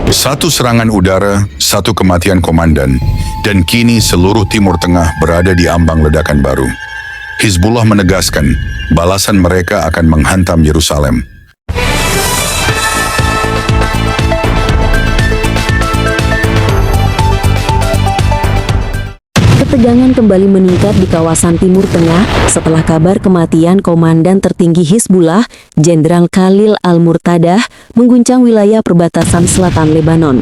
Satu serangan udara, satu kematian komandan, dan kini seluruh Timur Tengah berada di ambang ledakan baru. Hizbullah menegaskan, balasan mereka akan menghantam Yerusalem. Ketegangan kembali meningkat di kawasan Timur Tengah setelah kabar kematian Komandan tertinggi Hizbullah, Jenderal Khalil Al-Murtadah, mengguncang wilayah perbatasan selatan Lebanon.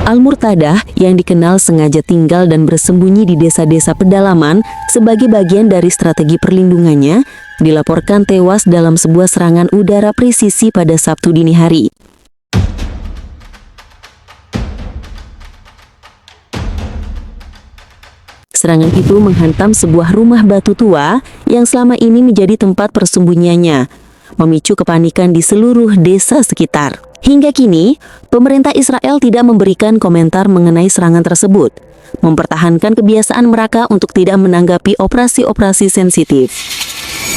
Al-Murtadah yang dikenal sengaja tinggal dan bersembunyi di desa-desa pedalaman sebagai bagian dari strategi perlindungannya, dilaporkan tewas dalam sebuah serangan udara presisi pada Sabtu dini hari. Serangan itu menghantam sebuah rumah batu tua yang selama ini menjadi tempat persembunyiannya, memicu kepanikan di seluruh desa sekitar. Hingga kini, pemerintah Israel tidak memberikan komentar mengenai serangan tersebut, mempertahankan kebiasaan mereka untuk tidak menanggapi operasi-operasi sensitif.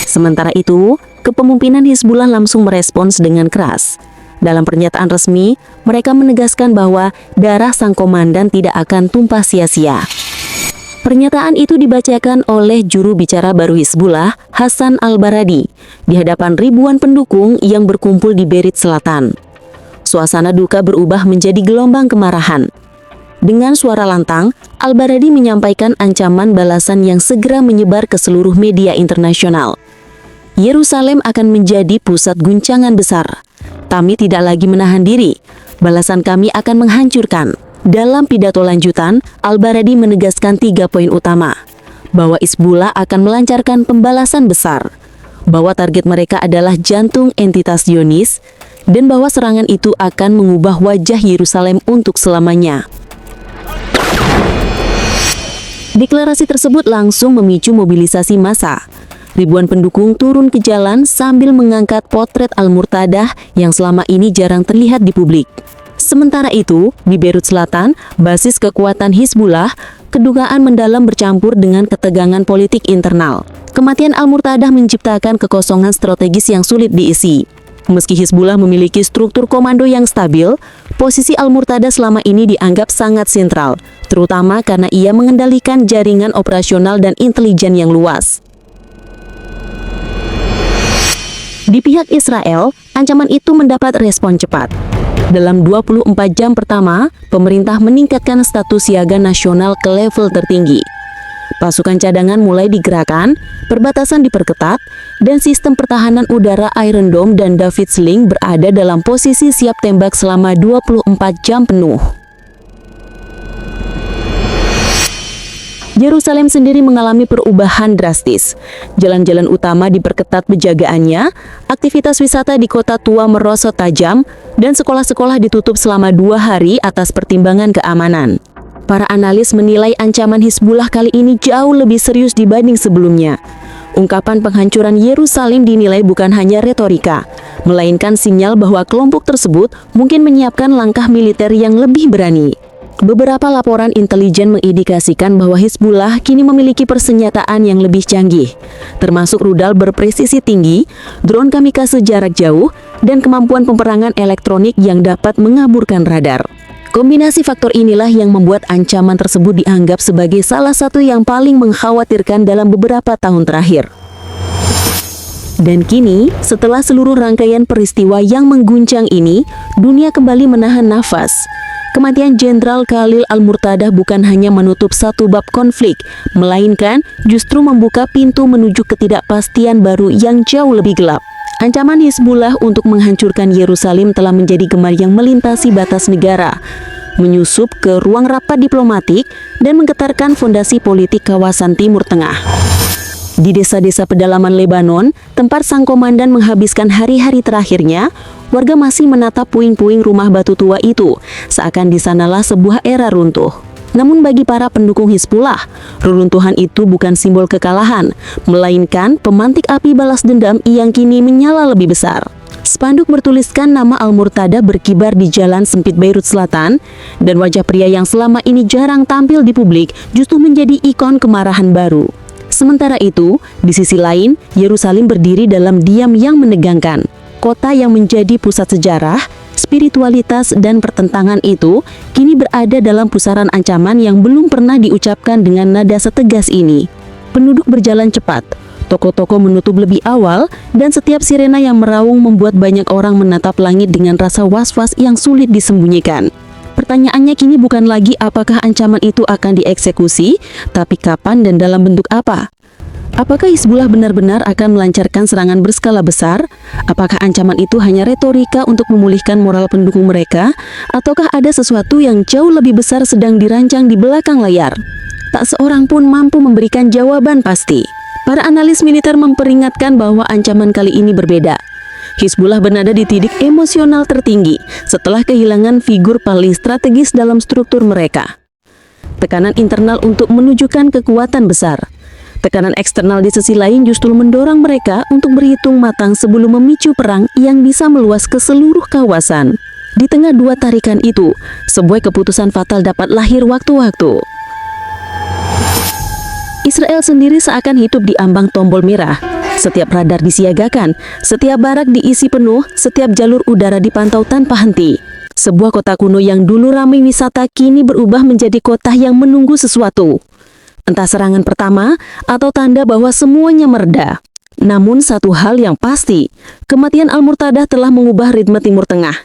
Sementara itu, kepemimpinan Hizbullah langsung merespons dengan keras. Dalam pernyataan resmi, mereka menegaskan bahwa darah sang komandan tidak akan tumpah sia-sia. Pernyataan itu dibacakan oleh juru bicara baru Hizbullah, Hassan Al-Baradi, di hadapan ribuan pendukung yang berkumpul di Beirut Selatan. Suasana duka berubah menjadi gelombang kemarahan. Dengan suara lantang, Al-Baradi menyampaikan ancaman balasan yang segera menyebar ke seluruh media internasional. Yerusalem akan menjadi pusat guncangan besar. Kami tidak lagi menahan diri. Balasan kami akan menghancurkan. Dalam pidato lanjutan, Al-Baradi menegaskan 3 poin utama, bahwa Hizbullah akan melancarkan pembalasan besar, bahwa target mereka adalah jantung entitas Zionis, dan bahwa serangan itu akan mengubah wajah Yerusalem untuk selamanya. Deklarasi tersebut langsung memicu mobilisasi massa. Ribuan pendukung turun ke jalan sambil mengangkat potret Al-Murtadah yang selama ini jarang terlihat di publik. Sementara itu, di Beirut Selatan, basis kekuatan Hizbullah, kedukaan mendalam bercampur dengan ketegangan politik internal. Kematian Al-Murtadah menciptakan kekosongan strategis yang sulit diisi. Meski Hizbullah memiliki struktur komando yang stabil, posisi Al-Murtadah selama ini dianggap sangat sentral, terutama karena ia mengendalikan jaringan operasional dan intelijen yang luas. Di pihak Israel, ancaman itu mendapat respon cepat. Dalam 24 jam pertama, pemerintah meningkatkan status siaga nasional ke level tertinggi. Pasukan cadangan mulai digerakkan, perbatasan diperketat, dan sistem pertahanan udara Iron Dome dan David Sling berada dalam posisi siap tembak selama 24 jam penuh. Yerusalem sendiri mengalami perubahan drastis. Jalan-jalan utama diperketat penjagaannya, aktivitas wisata di kota tua merosot tajam, dan sekolah-sekolah ditutup selama 2 hari atas pertimbangan keamanan. Para analis menilai ancaman Hizbullah kali ini jauh lebih serius dibanding sebelumnya. Ungkapan penghancuran Yerusalem dinilai bukan hanya retorika, melainkan sinyal bahwa kelompok tersebut mungkin menyiapkan langkah militer yang lebih berani. Beberapa laporan intelijen mengindikasikan bahwa Hizbullah kini memiliki persenjataan yang lebih canggih, termasuk rudal berpresisi tinggi, drone kamikaze jarak jauh, dan kemampuan peperangan elektronik yang dapat mengaburkan radar. Kombinasi faktor inilah yang membuat ancaman tersebut dianggap sebagai salah satu yang paling mengkhawatirkan dalam beberapa tahun terakhir. Dan kini, setelah seluruh rangkaian peristiwa yang mengguncang ini, dunia kembali menahan nafas. Kematian Jenderal Khalil Al-Murtadah bukan hanya menutup satu bab konflik, melainkan justru membuka pintu menuju ketidakpastian baru yang jauh lebih gelap. Ancaman Hizbullah untuk menghancurkan Yerusalem telah menjadi gemar yang melintasi batas negara, menyusup ke ruang rapat diplomatik, dan menggetarkan fondasi politik kawasan Timur Tengah. Di desa-desa pedalaman Lebanon, tempat sang komandan menghabiskan hari-hari terakhirnya, warga masih menatap puing-puing rumah batu tua itu, seakan di sanalah sebuah era runtuh. Namun bagi para pendukung Hizbullah, reruntuhan itu bukan simbol kekalahan, melainkan pemantik api balas dendam yang kini menyala lebih besar. Spanduk bertuliskan nama Al-Murtadah berkibar di jalan sempit Beirut Selatan, dan wajah pria yang selama ini jarang tampil di publik justru menjadi ikon kemarahan baru. Sementara itu, di sisi lain, Yerusalem berdiri dalam diam yang menegangkan. Kota yang menjadi pusat sejarah, spiritualitas dan pertentangan itu kini berada dalam pusaran ancaman yang belum pernah diucapkan dengan nada setegas ini. Penduduk berjalan cepat, toko-toko menutup lebih awal, dan setiap sirena yang meraung membuat banyak orang menatap langit dengan rasa was-was yang sulit disembunyikan. Pertanyaannya kini bukan lagi apakah ancaman itu akan dieksekusi, tapi kapan dan dalam bentuk apa. Apakah Hizbullah benar-benar akan melancarkan serangan berskala besar? Apakah ancaman itu hanya retorika untuk memulihkan moral pendukung mereka? Ataukah ada sesuatu yang jauh lebih besar sedang dirancang di belakang layar? Tak seorang pun mampu memberikan jawaban pasti. Para analis militer memperingatkan bahwa ancaman kali ini berbeda. Hizbullah berada di titik emosional tertinggi setelah kehilangan figur paling strategis dalam struktur mereka. Tekanan internal untuk menunjukkan kekuatan besar. Tekanan eksternal di sisi lain justru mendorong mereka untuk berhitung matang sebelum memicu perang yang bisa meluas ke seluruh kawasan. Di tengah dua tarikan itu, sebuah keputusan fatal dapat lahir waktu-waktu. Israel sendiri seakan hidup di ambang tombol merah. Setiap radar disiagakan, setiap barak diisi penuh, setiap jalur udara dipantau tanpa henti. Sebuah kota kuno yang dulu ramai wisata kini berubah menjadi kota yang menunggu sesuatu. Entah serangan pertama atau tanda bahwa semuanya mereda. Namun satu hal yang pasti, kematian Al-Murtadah telah mengubah ritme Timur Tengah.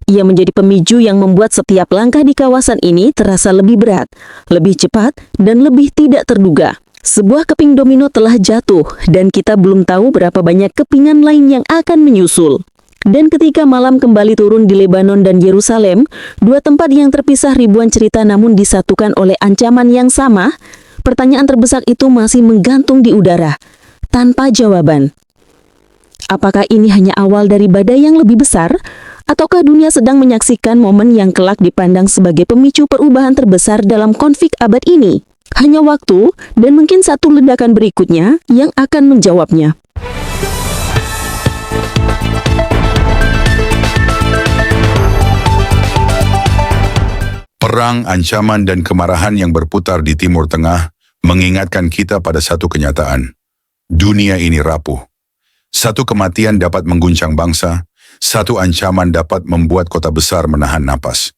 Ia menjadi pemicu yang membuat setiap langkah di kawasan ini terasa lebih berat, lebih cepat, dan lebih tidak terduga. Sebuah keping domino telah jatuh dan kita belum tahu berapa banyak kepingan lain yang akan menyusul. Dan ketika malam kembali turun di Lebanon dan Yerusalem, dua tempat yang terpisah ribuan cerita namun disatukan oleh ancaman yang sama, pertanyaan terbesar itu masih menggantung di udara, tanpa jawaban. Apakah ini hanya awal dari badai yang lebih besar? Ataukah dunia sedang menyaksikan momen yang kelak dipandang sebagai pemicu perubahan terbesar dalam konflik abad ini? Hanya waktu dan mungkin satu ledakan berikutnya yang akan menjawabnya. Perang, ancaman, dan kemarahan yang berputar di Timur Tengah mengingatkan kita pada satu kenyataan. Dunia ini rapuh. Satu kematian dapat mengguncang bangsa, satu ancaman dapat membuat kota besar menahan napas.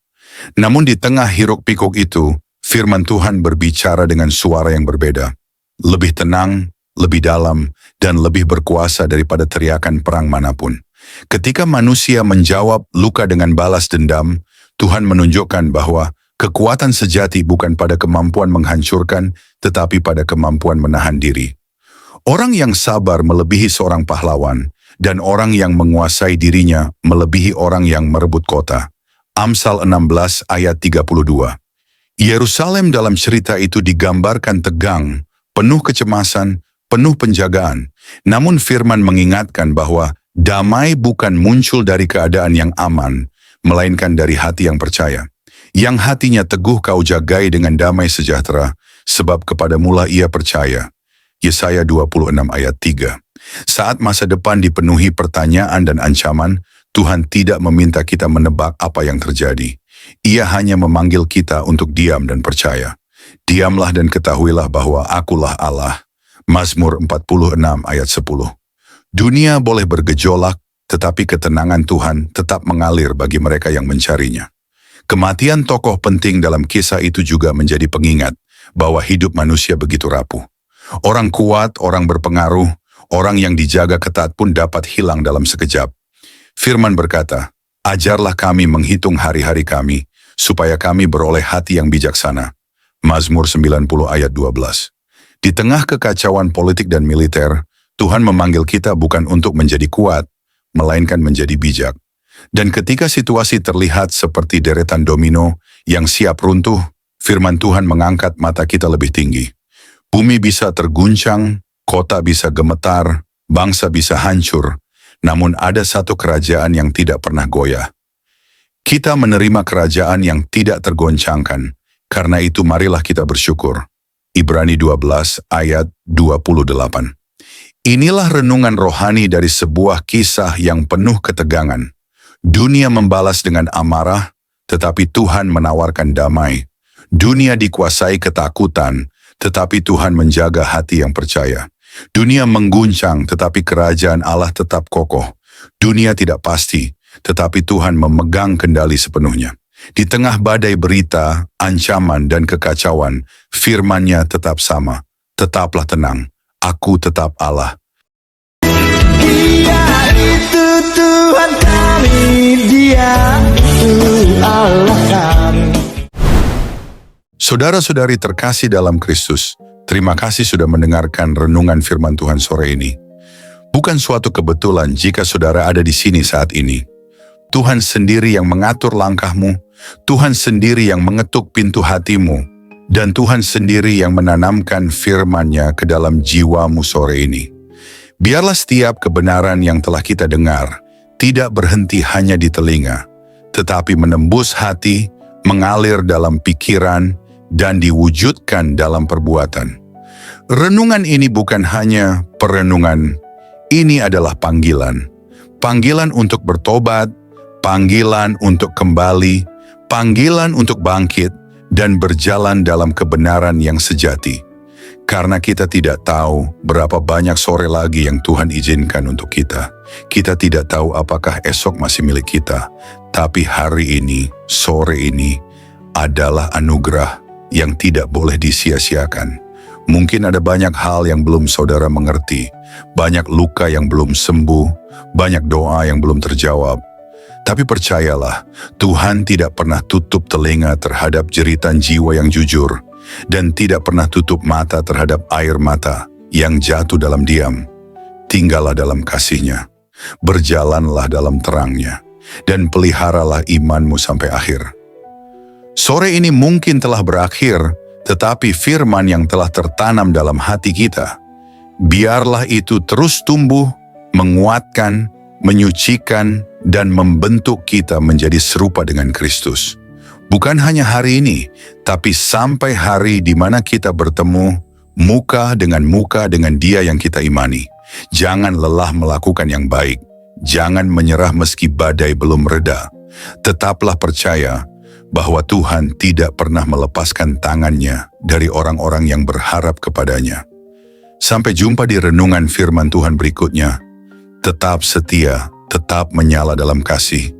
Namun di tengah hiruk-pikuk itu, firman Tuhan berbicara dengan suara yang berbeda. Lebih tenang, lebih dalam, dan lebih berkuasa daripada teriakan perang manapun. Ketika manusia menjawab luka dengan balas dendam, Tuhan menunjukkan bahwa kekuatan sejati bukan pada kemampuan menghancurkan, tetapi pada kemampuan menahan diri. Orang yang sabar melebihi seorang pahlawan, dan orang yang menguasai dirinya melebihi orang yang merebut kota. Amsal 16 ayat 32. Yerusalem dalam cerita itu digambarkan tegang, penuh kecemasan, penuh penjagaan. Namun firman mengingatkan bahwa damai bukan muncul dari keadaan yang aman, melainkan dari hati yang percaya. Yang hatinya teguh kau jagai dengan damai sejahtera, sebab kepadamulah ia percaya. Yesaya 26 ayat 3. Saat masa depan dipenuhi pertanyaan dan ancaman, Tuhan tidak meminta kita menebak apa yang terjadi. Ia hanya memanggil kita untuk diam dan percaya. Diamlah dan ketahuilah bahwa akulah Allah. Mazmur 46 ayat 10. Dunia boleh bergejolak, tetapi ketenangan Tuhan tetap mengalir bagi mereka yang mencarinya. Kematian tokoh penting dalam kisah itu juga menjadi pengingat bahwa hidup manusia begitu rapuh. Orang kuat, orang berpengaruh, orang yang dijaga ketat pun dapat hilang dalam sekejap. Firman berkata, ajarlah kami menghitung hari-hari kami, supaya kami beroleh hati yang bijaksana. Mazmur 90 ayat 12. Di tengah kekacauan politik dan militer, Tuhan memanggil kita bukan untuk menjadi kuat, melainkan menjadi bijak. Dan ketika situasi terlihat seperti deretan domino yang siap runtuh, firman Tuhan mengangkat mata kita lebih tinggi. Bumi bisa terguncang, kota bisa gemetar, bangsa bisa hancur, namun ada satu kerajaan yang tidak pernah goyah. Kita menerima kerajaan yang tidak tergoncangkan, karena itu marilah kita bersyukur. Ibrani 12 ayat 28. Inilah renungan rohani dari sebuah kisah yang penuh ketegangan. Dunia membalas dengan amarah, tetapi Tuhan menawarkan damai. Dunia dikuasai ketakutan, tetapi Tuhan menjaga hati yang percaya. Dunia mengguncang, tetapi kerajaan Allah tetap kokoh. Dunia tidak pasti, tetapi Tuhan memegang kendali sepenuhnya. Di tengah badai berita, ancaman, dan kekacauan, firman-Nya tetap sama. Tetaplah tenang, aku tetap Allah. Dia itu Tuhan kami, Dia itu Allah kami. Saudara-saudari terkasih dalam Kristus, terima kasih sudah mendengarkan renungan firman Tuhan sore ini. Bukan suatu kebetulan jika saudara ada di sini saat ini. Tuhan sendiri yang mengatur langkahmu, Tuhan sendiri yang mengetuk pintu hatimu, dan Tuhan sendiri yang menanamkan firman-Nya ke dalam jiwamu sore ini. Biarlah setiap kebenaran yang telah kita dengar tidak berhenti hanya di telinga, tetapi menembus hati, mengalir dalam pikiran, dan diwujudkan dalam perbuatan. Renungan ini bukan hanya perenungan, ini adalah panggilan. Panggilan untuk bertobat, panggilan untuk kembali, panggilan untuk bangkit, dan berjalan dalam kebenaran yang sejati. Karena kita tidak tahu berapa banyak sore lagi yang Tuhan izinkan untuk kita. Kita tidak tahu apakah esok masih milik kita. Tapi hari ini, sore ini, adalah anugerah yang tidak boleh disia-siakan. Mungkin ada banyak hal yang belum saudara mengerti, banyak luka yang belum sembuh, banyak doa yang belum terjawab. Tapi percayalah, Tuhan tidak pernah tutup telinga terhadap jeritan jiwa yang jujur, dan tidak pernah tutup mata terhadap air mata yang jatuh dalam diam. Tinggallah dalam kasih-Nya, berjalanlah dalam terang-Nya, dan peliharalah imanmu sampai akhir. Sore ini mungkin telah berakhir, tetapi firman yang telah tertanam dalam hati kita, biarlah itu terus tumbuh, menguatkan, menyucikan, dan membentuk kita menjadi serupa dengan Kristus. Bukan hanya hari ini, tapi sampai hari di mana kita bertemu muka dengan Dia yang kita imani. Jangan lelah melakukan yang baik. Jangan menyerah meski badai belum reda. Tetaplah percaya bahwa Tuhan tidak pernah melepaskan tangan-Nya dari orang-orang yang berharap kepadanya. Sampai jumpa di renungan firman Tuhan berikutnya. Tetap setia, tetap menyala dalam kasih,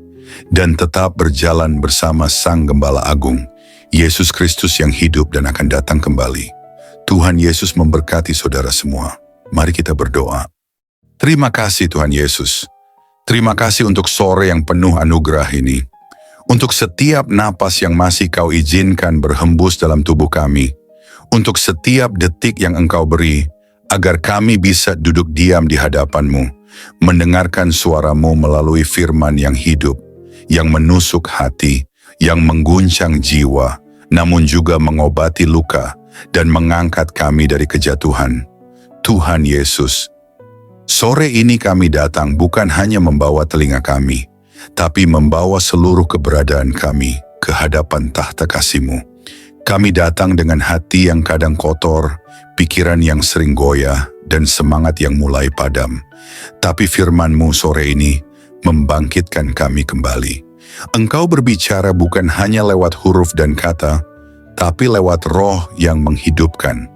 dan tetap berjalan bersama Sang Gembala Agung, Yesus Kristus yang hidup dan akan datang kembali. Tuhan Yesus memberkati saudara semua. Mari kita berdoa. Terima kasih Tuhan Yesus. Terima kasih untuk sore yang penuh anugerah ini. Untuk setiap napas yang masih Kau izinkan berhembus dalam tubuh kami. Untuk setiap detik yang Engkau beri, agar kami bisa duduk diam di hadapan-Mu, mendengarkan suara-Mu melalui firman yang hidup, yang menusuk hati, yang mengguncang jiwa, namun juga mengobati luka dan mengangkat kami dari kejatuhan. Tuhan Yesus, sore ini kami datang bukan hanya membawa telinga kami, tapi membawa seluruh keberadaan kami ke hadapan tahta kasih-Mu. Kami datang dengan hati yang kadang kotor, pikiran yang sering goyah, dan semangat yang mulai padam. Tapi firman-Mu sore ini membangkitkan kami kembali. Engkau berbicara bukan hanya lewat huruf dan kata, tapi lewat roh yang menghidupkan.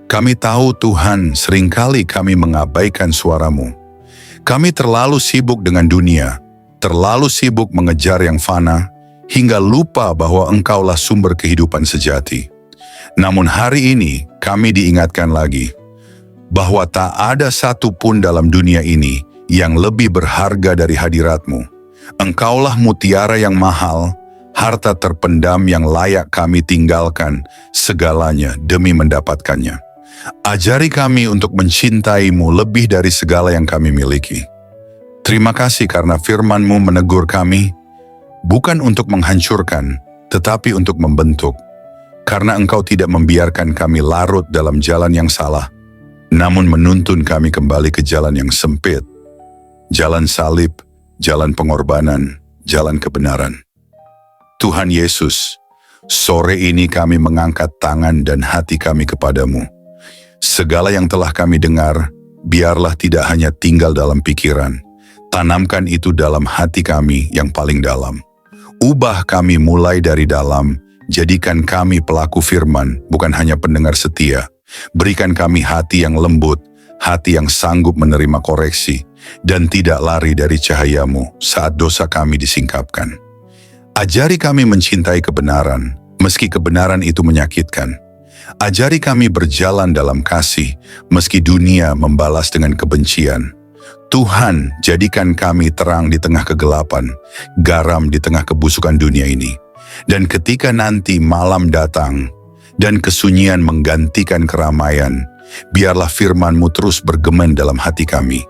Kami tahu Tuhan, seringkali kami mengabaikan suara-Mu. Kami terlalu sibuk dengan dunia, terlalu sibuk mengejar yang fana, hingga lupa bahwa Engkaulah sumber kehidupan sejati. Namun hari ini kami diingatkan lagi, bahwa tak ada satu pun dalam dunia ini yang lebih berharga dari hadirat-Mu. Engkaulah mutiara yang mahal, harta terpendam yang layak kami tinggalkan segalanya demi mendapatkannya. Ajari kami untuk mencintai-Mu lebih dari segala yang kami miliki. Terima kasih karena firman-Mu menegur kami, bukan untuk menghancurkan, tetapi untuk membentuk. Karena Engkau tidak membiarkan kami larut dalam jalan yang salah, namun menuntun kami kembali ke jalan yang sempit, jalan salib, jalan pengorbanan, jalan kebenaran. Tuhan Yesus, sore ini kami mengangkat tangan dan hati kami kepadamu. Segala yang telah kami dengar, biarlah tidak hanya tinggal dalam pikiran, tanamkan itu dalam hati kami yang paling dalam. Ubah kami mulai dari dalam, jadikan kami pelaku firman, bukan hanya pendengar setia. Berikan kami hati yang lembut, hati yang sanggup menerima koreksi, dan tidak lari dari cahaya-Mu saat dosa kami disingkapkan. Ajari kami mencintai kebenaran, meski kebenaran itu menyakitkan. Ajari kami berjalan dalam kasih, meski dunia membalas dengan kebencian. Tuhan, jadikan kami terang di tengah kegelapan, garam di tengah kebusukan dunia ini. Dan ketika nanti malam datang, dan kesunyian menggantikan keramaian, biarlah firman-Mu terus bergema dalam hati kami.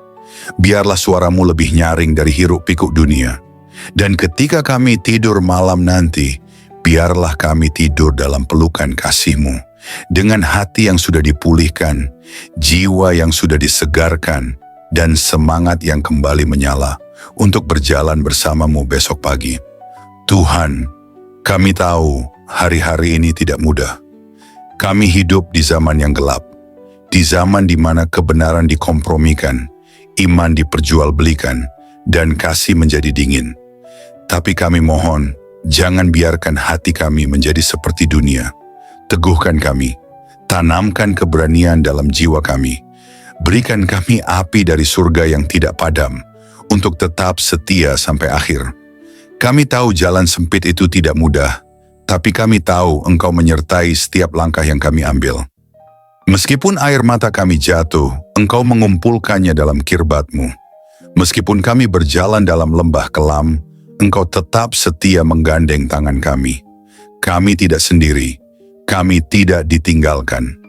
Biarlah suara-Mu lebih nyaring dari hiruk-pikuk dunia. Dan ketika kami tidur malam nanti, biarlah kami tidur dalam pelukan kasih-Mu, dengan hati yang sudah dipulihkan, jiwa yang sudah disegarkan, dan semangat yang kembali menyala untuk berjalan bersama-Mu besok pagi. Tuhan, kami tahu hari-hari ini tidak mudah. Kami hidup di zaman yang gelap, di zaman di mana kebenaran dikompromikan, iman diperjualbelikan, dan kasih menjadi dingin. Tapi kami mohon, jangan biarkan hati kami menjadi seperti dunia. Teguhkan kami, tanamkan keberanian dalam jiwa kami. Berikan kami api dari surga yang tidak padam, untuk tetap setia sampai akhir. Kami tahu jalan sempit itu tidak mudah, tapi kami tahu Engkau menyertai setiap langkah yang kami ambil. Meskipun air mata kami jatuh, Engkau mengumpulkannya dalam kirbat-Mu. Meskipun kami berjalan dalam lembah kelam, Engkau tetap setia menggandeng tangan kami. Kami tidak sendiri, kami tidak ditinggalkan.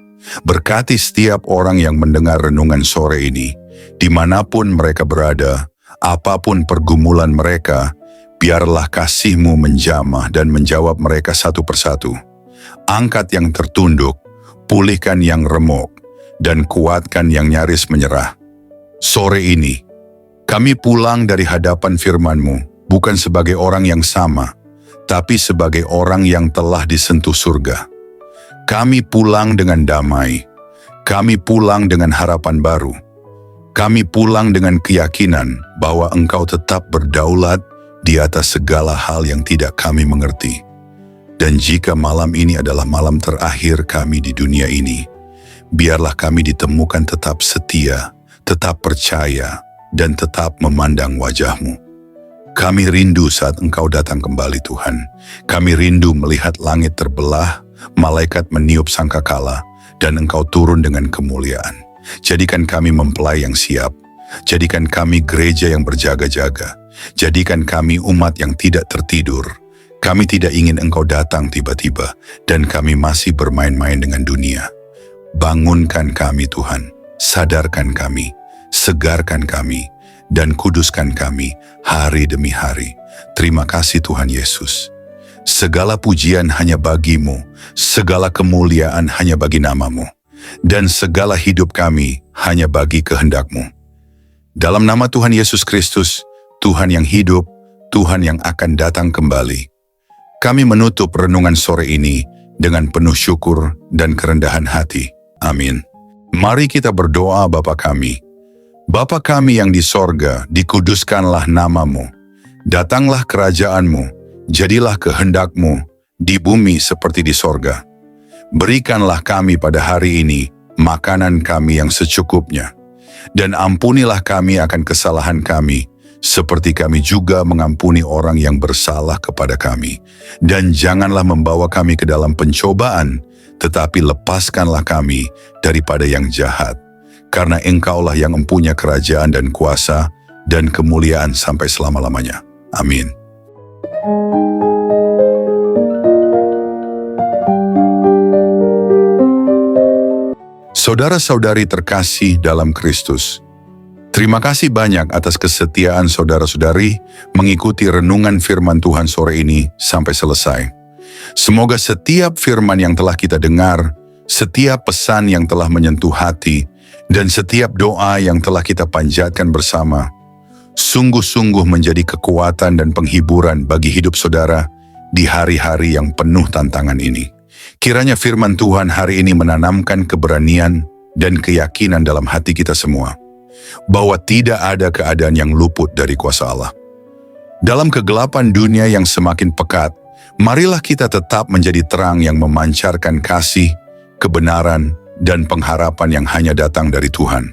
Berkati setiap orang yang mendengar renungan sore ini, dimanapun mereka berada, apapun pergumulan mereka, biarlah kasih-Mu menjamah dan menjawab mereka satu persatu. Angkat yang tertunduk, pulihkan yang remuk, dan kuatkan yang nyaris menyerah. Sore ini, kami pulang dari hadapan firman-Mu, bukan sebagai orang yang sama, tapi sebagai orang yang telah disentuh surga. Kami pulang dengan damai, kami pulang dengan harapan baru, kami pulang dengan keyakinan bahwa Engkau tetap berdaulat di atas segala hal yang tidak kami mengerti. Dan jika malam ini adalah malam terakhir kami di dunia ini, biarlah kami ditemukan tetap setia, tetap percaya, dan tetap memandang wajah-Mu. Kami rindu saat Engkau datang kembali, Tuhan. Kami rindu melihat langit terbelah, malaikat meniup sangkakala, dan Engkau turun dengan kemuliaan. Jadikan kami mempelai yang siap. Jadikan kami gereja yang berjaga-jaga. Jadikan kami umat yang tidak tertidur. Kami tidak ingin Engkau datang tiba-tiba, dan kami masih bermain-main dengan dunia. Bangunkan kami, Tuhan. Sadarkan kami. Segarkan kami. Dan kuduskan kami hari demi hari. Terima kasih Tuhan Yesus. Segala pujian hanya bagi-Mu, segala kemuliaan hanya bagi nama-Mu, dan segala hidup kami hanya bagi kehendak-Mu. Dalam nama Tuhan Yesus Kristus, Tuhan yang hidup, Tuhan yang akan datang kembali, kami menutup renungan sore ini dengan penuh syukur dan kerendahan hati. Amin. Mari kita berdoa. Bapa kami, Bapa kami yang di sorga, dikuduskanlah nama-Mu. Datanglah kerajaan-Mu, jadilah kehendak-Mu di bumi seperti di sorga. Berikanlah kami pada hari ini makanan kami yang secukupnya. Dan ampunilah kami akan kesalahan kami, seperti kami juga mengampuni orang yang bersalah kepada kami. Dan janganlah membawa kami ke dalam pencobaan, tetapi lepaskanlah kami daripada yang jahat. Karena Engkaulah yang mempunyai kerajaan dan kuasa dan kemuliaan sampai selama-lamanya. Amin. Saudara-saudari terkasih dalam Kristus, terima kasih banyak atas kesetiaan saudara-saudari mengikuti renungan firman Tuhan sore ini sampai selesai. Semoga setiap firman yang telah kita dengar, setiap pesan yang telah menyentuh hati, dan setiap doa yang telah kita panjatkan bersama, sungguh-sungguh menjadi kekuatan dan penghiburan bagi hidup saudara di hari-hari yang penuh tantangan ini. Kiranya firman Tuhan hari ini menanamkan keberanian dan keyakinan dalam hati kita semua, bahwa tidak ada keadaan yang luput dari kuasa Allah. Dalam kegelapan dunia yang semakin pekat, marilah kita tetap menjadi terang yang memancarkan kasih, kebenaran, dan pengharapan yang hanya datang dari Tuhan.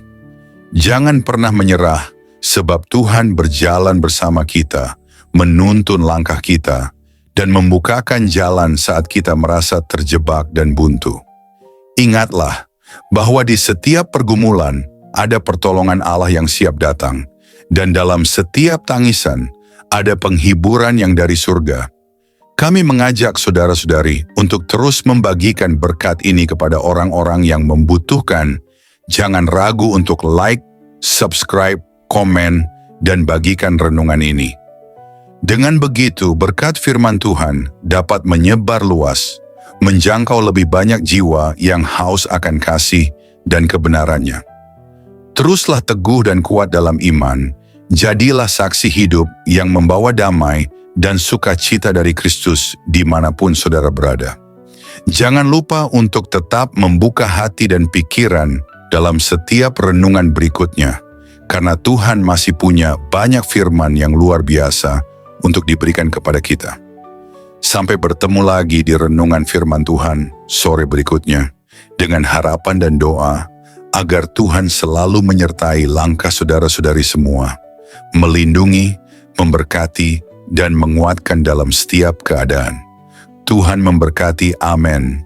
Jangan pernah menyerah, sebab Tuhan berjalan bersama kita, menuntun langkah kita, dan membukakan jalan saat kita merasa terjebak dan buntu. Ingatlah bahwa di setiap pergumulan ada pertolongan Allah yang siap datang, dan dalam setiap tangisan ada penghiburan yang dari surga. Kami mengajak saudara-saudari untuk terus membagikan berkat ini kepada orang-orang yang membutuhkan. Jangan ragu untuk like, subscribe, komen, dan bagikan renungan ini. Dengan begitu, berkat firman Tuhan dapat menyebar luas, menjangkau lebih banyak jiwa yang haus akan kasih dan kebenarannya. Teruslah teguh dan kuat dalam iman, jadilah saksi hidup yang membawa damai dan sukacita dari Kristus dimanapun saudara berada. Jangan lupa untuk tetap membuka hati dan pikiran dalam setiap renungan berikutnya, karena Tuhan masih punya banyak firman yang luar biasa untuk diberikan kepada kita. Sampai bertemu lagi di renungan firman Tuhan sore berikutnya, dengan harapan dan doa agar Tuhan selalu menyertai langkah saudara-saudari semua, melindungi, memberkati, dan menguatkan dalam setiap keadaan. Tuhan memberkati, amin.